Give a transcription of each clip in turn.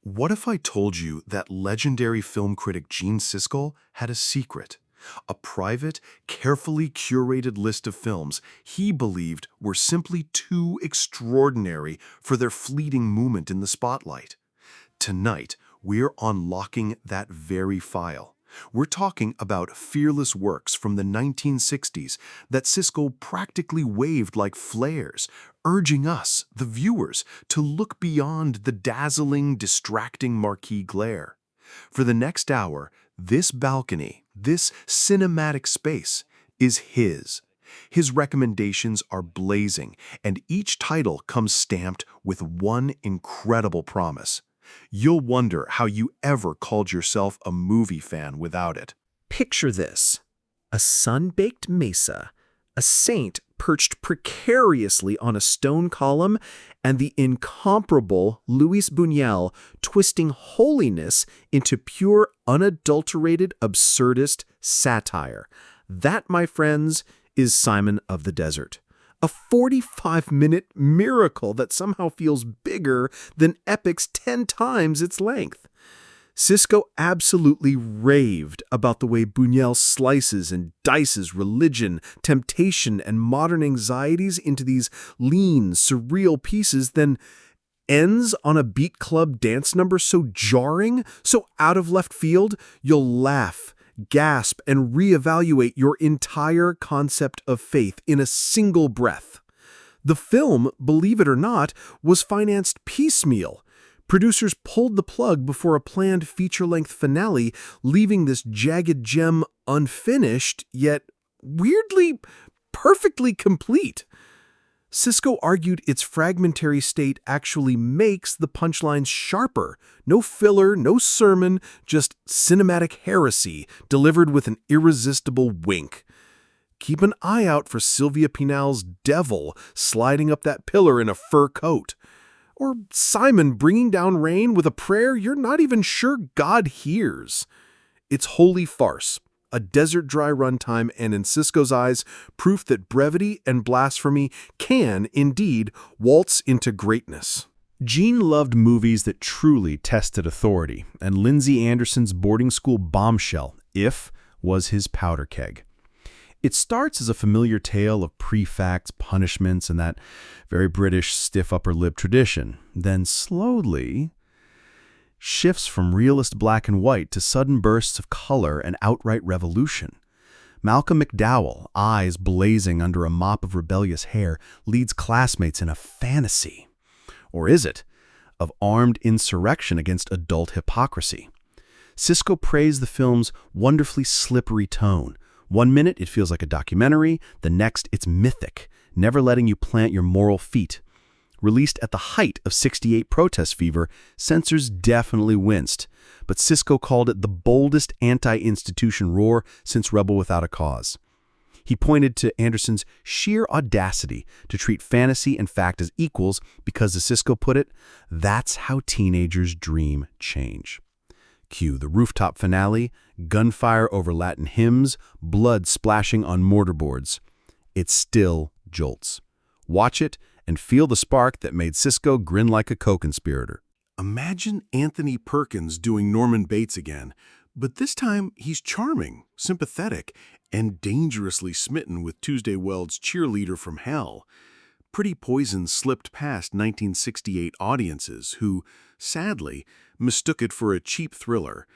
What if I told you that legendary film critic Gene Siskel had a secret? A private, carefully curated list of films he believed were simply too extraordinary for their fleeting moment in the spotlight. Tonight, we're unlocking that very file. We're talking about fearless works from the 1960s that Siskel practically waved like flares, urging us, the viewers, to look beyond the dazzling, distracting marquee glare. For the next hour, this balcony, this cinematic space, is his. His recommendations are blazing, and each title comes stamped with one incredible promise. You'll wonder how you ever called yourself a movie fan without it. Picture this: a sun-baked mesa, a saint perched precariously on a stone column, and the incomparable Luis Buñuel twisting holiness into pure, unadulterated, absurdist satire. That, my friends, is Simon of the Desert. A 45-minute miracle that somehow feels bigger than Epic's 10 times its length. Siskel absolutely raved about the way Buñuel slices and dices religion, temptation, and modern anxieties into these lean, surreal pieces, then ends on a beat club dance number so jarring, so out of left field, you'll laugh, gasp, and reevaluate your entire concept of faith in a single breath. The film, believe it or not, was financed piecemeal. Producers pulled the plug before a planned feature-length finale, leaving this jagged gem unfinished, yet weirdly, perfectly complete. Siskel argued its fragmentary state actually makes the punchlines sharper. No filler, no sermon, just cinematic heresy delivered with an irresistible wink. Keep an eye out for Sylvia Pinal's devil sliding up that pillar in a fur coat. Or Simon bringing down rain with a prayer you're not even sure God hears. It's holy farce, a desert dry runtime, and in Siskel's eyes, proof that brevity and blasphemy can, indeed, waltz into greatness. Gene loved movies that truly tested authority, and Lindsay Anderson's boarding school bombshell, If, was his powder keg. It starts as a familiar tale of prefects, punishments, and that very British stiff upper lip tradition, then slowly shifts from realist black and white to sudden bursts of color and outright revolution. Malcolm McDowell, eyes blazing under a mop of rebellious hair, leads classmates in a fantasy. Or is it? Of armed insurrection against adult hypocrisy. Siskel praised the film's wonderfully slippery tone. One minute it feels like a documentary, the next it's mythic, never letting you plant your moral feet. Released at the height of '68 protest fever, censors definitely winced, but Siskel called it the boldest anti-institution roar since Rebel Without a Cause. He pointed to Anderson's sheer audacity to treat fantasy and fact as equals because, as Siskel put it, that's how teenagers dream change. Cue the rooftop finale, gunfire over Latin hymns, blood splashing on mortarboards. It still jolts. Watch it and feel the spark that made Siskel grin like a co-conspirator. Imagine Anthony Perkins doing Norman Bates again, but this time he's charming, sympathetic, and dangerously smitten with Tuesday Weld's cheerleader from hell. Pretty Poison slipped past 1968 audiences who, sadly, mistook it for a cheap thriller.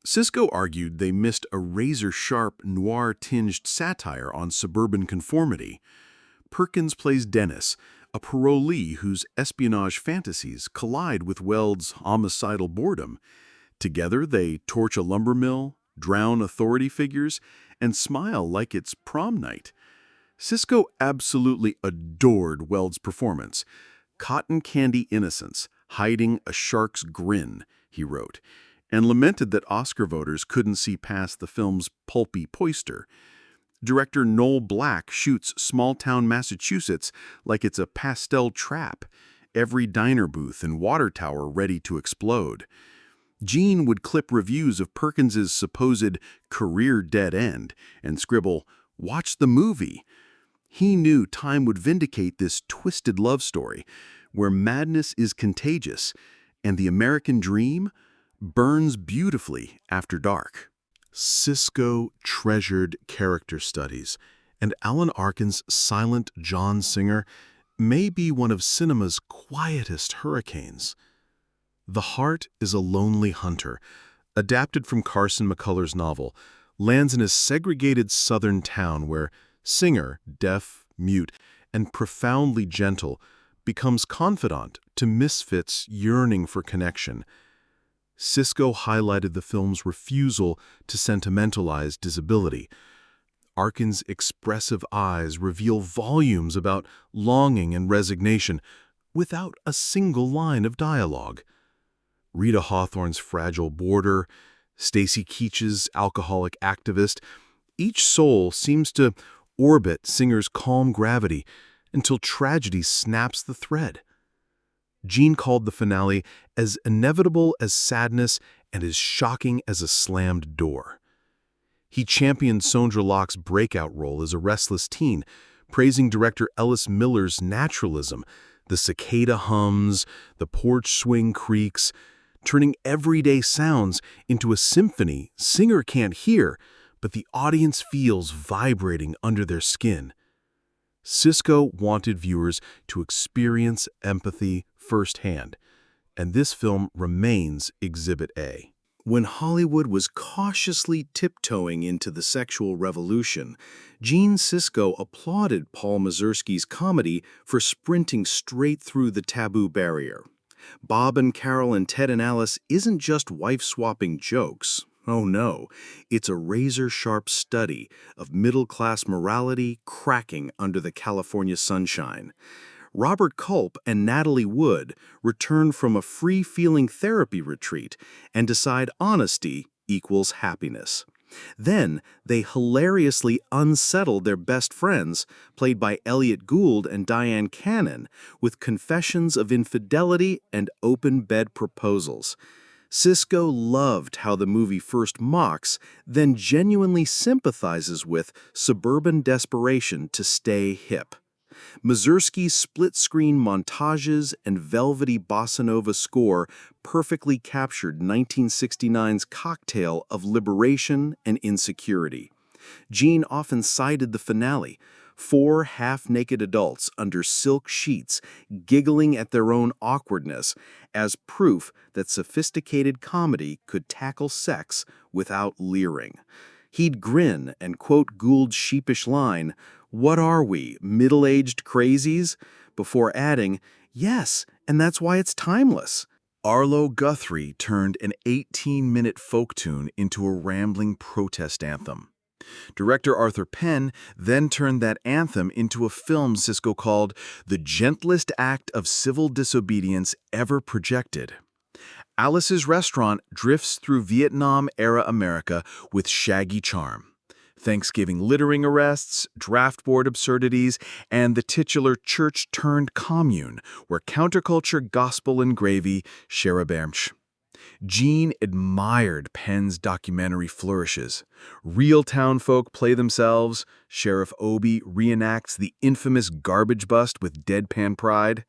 Siskel argued they missed a razor-sharp, noir-tinged satire on suburban conformity. Perkins plays Dennis, a parolee whose espionage fantasies collide with Weld's homicidal boredom. Together, they torch a lumber mill, drown authority figures, and smile like it's prom night. Siskel absolutely adored Weld's performance. Cotton candy innocence, hiding a shark's grin, he wrote, and lamented that Oscar voters couldn't see past the film's pulpy poister. Director Noel Black shoots small-town Massachusetts like it's a pastel trap, every diner booth and water tower ready to explode. Gene would clip reviews of Perkins's supposed career dead end and scribble, "Watch the movie." He knew time would vindicate this twisted love story, where madness is contagious, and the American dream burns beautifully after dark. Siskel treasured character studies, and Alan Arkin's silent John Singer may be one of cinema's quietest hurricanes. The Heart is a Lonely Hunter, adapted from Carson McCullers' novel, lands in a segregated southern town where Singer, deaf, mute, and profoundly gentle, becomes confidant to misfits yearning for connection. Siskel highlighted the film's refusal to sentimentalize disability. Arkin's expressive eyes reveal volumes about longing and resignation without a single line of dialogue. Rita Hawthorne's Fragile Border, Stacy Keach's Alcoholic Activist, each soul seems to orbit Singer's calm gravity until tragedy snaps the thread. Gene called the finale as inevitable as sadness and as shocking as a slammed door. He championed Sondra Locke's breakout role as a restless teen, praising director Ellis Miller's naturalism, the cicada hums, the porch swing creaks, turning everyday sounds into a symphony Singer can't hear, but the audience feels vibrating under their skin. Siskel wanted viewers to experience empathy firsthand, and this film remains Exhibit A. When Hollywood was cautiously tiptoeing into the sexual revolution, Gene Siskel applauded Paul Mazursky's comedy for sprinting straight through the taboo barrier. Bob and Carol and Ted and Alice isn't just wife-swapping jokes. Oh no, it's a razor-sharp study of middle-class morality cracking under the California sunshine. Robert Culp and Natalie Wood return from a free-feeling therapy retreat and decide honesty equals happiness. Then they hilariously unsettle their best friends, played by Elliot Gould and Diane Cannon, with confessions of infidelity and open bed proposals. Siskel loved how the movie first mocks, then genuinely sympathizes with suburban desperation to stay hip. Mazursky's split-screen montages and velvety bossa nova score perfectly captured 1969's cocktail of liberation and insecurity. Gene often cited the finale, 4 half-naked adults under silk sheets giggling at their own awkwardness, as proof that sophisticated comedy could tackle sex without leering. He'd grin and quote Gould's sheepish line, "What are we, middle-aged crazies?" before adding, "Yes, and that's why it's timeless." Arlo Guthrie turned an 18-minute folk tune into a rambling protest anthem. Director Arthur Penn then turned that anthem into a film Siskel called the gentlest act of civil disobedience ever projected. Alice's Restaurant drifts through Vietnam-era America with shaggy charm. Thanksgiving littering arrests, draft board absurdities, and the titular church-turned-commune, where counterculture, gospel, and gravy share a bench. Gene admired Penn's documentary flourishes. Real townfolk play themselves. Sheriff Obie reenacts the infamous garbage bust with deadpan pride.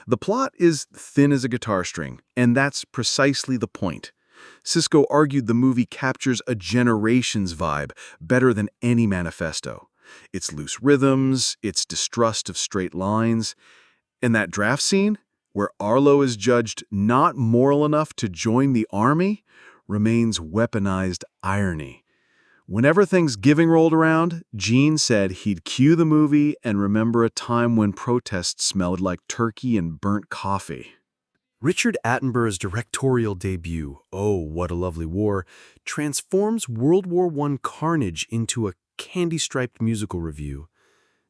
The plot is thin as a guitar string, and that's precisely the point. Siskel argued the movie captures a generation's vibe better than any manifesto. Its loose rhythms, its distrust of straight lines, and that draft scene, where Arlo is judged not moral enough to join the army, remains weaponized irony. Whenever Thanksgiving rolled around, Gene said he'd cue the movie and remember a time when protests smelled like turkey and burnt coffee. Richard Attenborough's directorial debut, Oh, What a Lovely War, transforms World War I carnage into a candy-striped musical review.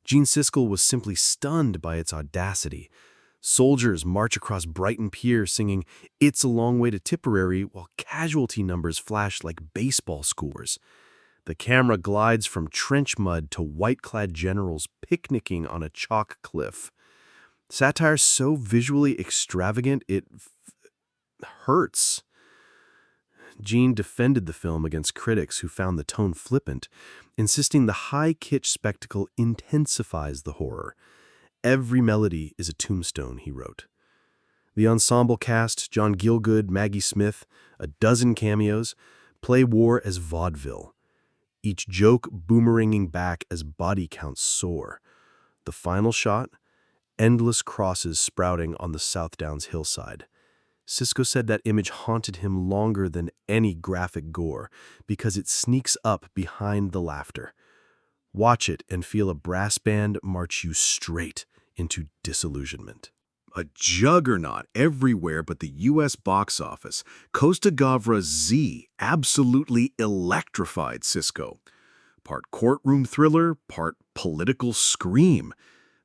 Gene Siskel was simply stunned by its audacity. Soldiers march across Brighton Pier singing It's a Long Way to Tipperary while casualty numbers flash like baseball scores. The camera glides from trench mud to white-clad generals picnicking on a chalk cliff. Satire so visually extravagant it hurts. Gene defended the film against critics who found the tone flippant, insisting the high-kitsch spectacle intensifies the horror. Every melody is a tombstone, he wrote. The ensemble cast, John Gielgud, Maggie Smith, a dozen cameos, play war as vaudeville, each joke boomeranging back as body counts soar. The final shot, endless crosses sprouting on the South Downs hillside. Siskel said that image haunted him longer than any graphic gore because it sneaks up behind the laughter. Watch it and feel a brass band march you straight into disillusionment. A juggernaut everywhere but the U.S. box office, Costa Gavra's Z absolutely electrified Siskel. Part courtroom thriller, part political scream.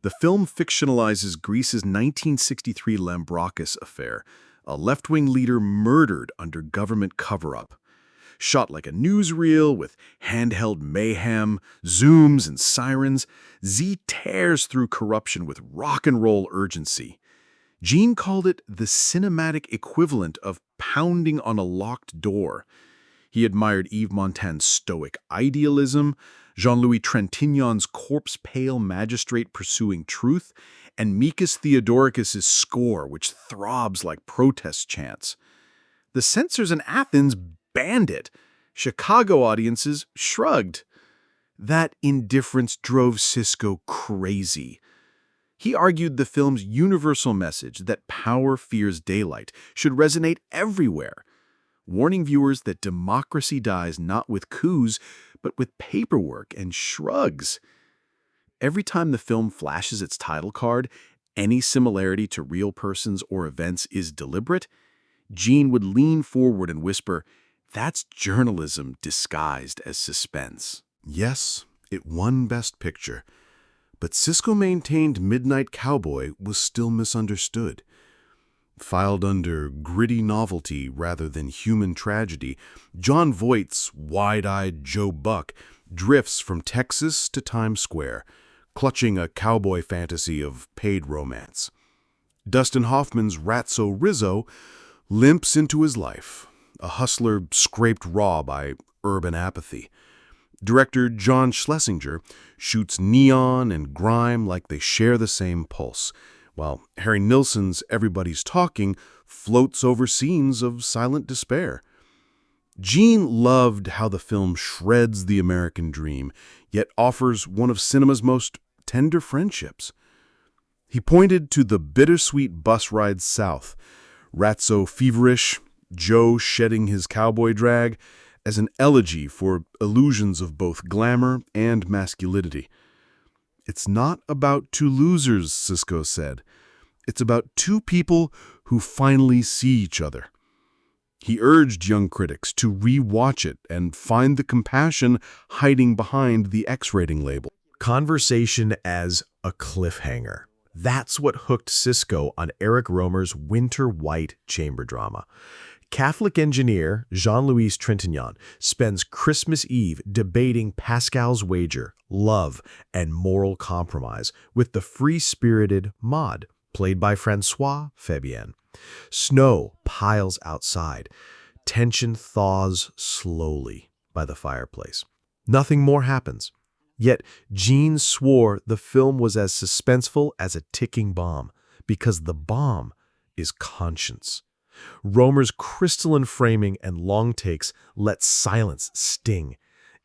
The film fictionalizes Greece's 1963 Lambrakis affair, a left-wing leader murdered under government cover-up. Shot like a newsreel with handheld mayhem, zooms, and sirens, Z tears through corruption with rock and roll urgency. Gene called it the cinematic equivalent of pounding on a locked door. He admired Yves Montagn's stoic idealism, Jean-Louis Trintignant's corpse-pale magistrate pursuing truth, and Mikis Theodorikis' score, which throbs like protest chants. The censors in Athens banned it. Chicago audiences shrugged. That indifference drove Siskel crazy. He argued the film's universal message that power fears daylight should resonate everywhere, warning viewers that democracy dies not with coups, but with paperwork and shrugs. Every time the film flashes its title card, any similarity to real persons or events is deliberate, Gene would lean forward and whisper, "That's journalism disguised as suspense." Yes, it won Best Picture, but Siskel maintained Midnight Cowboy was still misunderstood. Filed under gritty novelty rather than human tragedy, Jon Voight's wide-eyed Joe Buck drifts from Texas to Times Square, clutching a cowboy fantasy of paid romance. Dustin Hoffman's Ratso Rizzo limps into his life, a hustler scraped raw by urban apathy. Director John Schlesinger shoots neon and grime like they share the same pulse, while Harry Nilsson's Everybody's Talking floats over scenes of silent despair. Gene loved how the film shreds the American dream, yet offers one of cinema's most tender friendships. He pointed to the bittersweet bus ride south, Ratso feverish, Joe shedding his cowboy drag, as an elegy for illusions of both glamour and masculinity. It's not about two losers, Siskel said. It's about two people who finally see each other. He urged young critics to re-watch it and find the compassion hiding behind the X-rating label. Conversation as a cliffhanger. That's what hooked Siskel on Eric Rohmer's Winter White chamber drama. Catholic engineer Jean-Louis Trintignant spends Christmas Eve debating Pascal's wager, love, and moral compromise with the free-spirited Maud, played by François Fabien. Snow piles outside. Tension thaws slowly by the fireplace. Nothing more happens. Yet Gene swore the film was as suspenseful as a ticking bomb, because the bomb is conscience. Rohmer's crystalline framing and long takes let silence sting.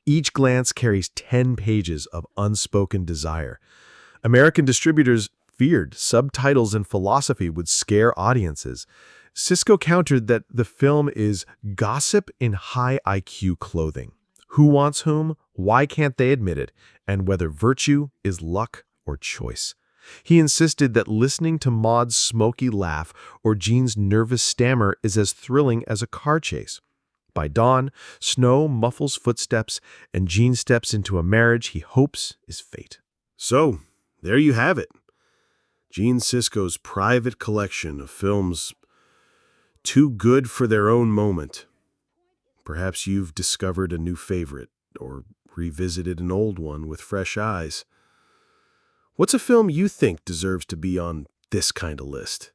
Each glance carries 10 pages of unspoken desire. American distributors feared subtitles and philosophy would scare audiences. Siskel countered that the film is gossip in high IQ clothing. Who wants whom? Why can't they admit it? And whether virtue is luck or choice. He insisted that listening to Maud's smoky laugh or Gene's nervous stammer is as thrilling as a car chase. By dawn, snow muffles footsteps, and Gene steps into a marriage he hopes is fate. So, there you have it. Gene Siskel's private collection of films too good for their own moment. Perhaps you've discovered a new favorite, or revisited an old one with fresh eyes. What's a film you think deserves to be on this kind of list?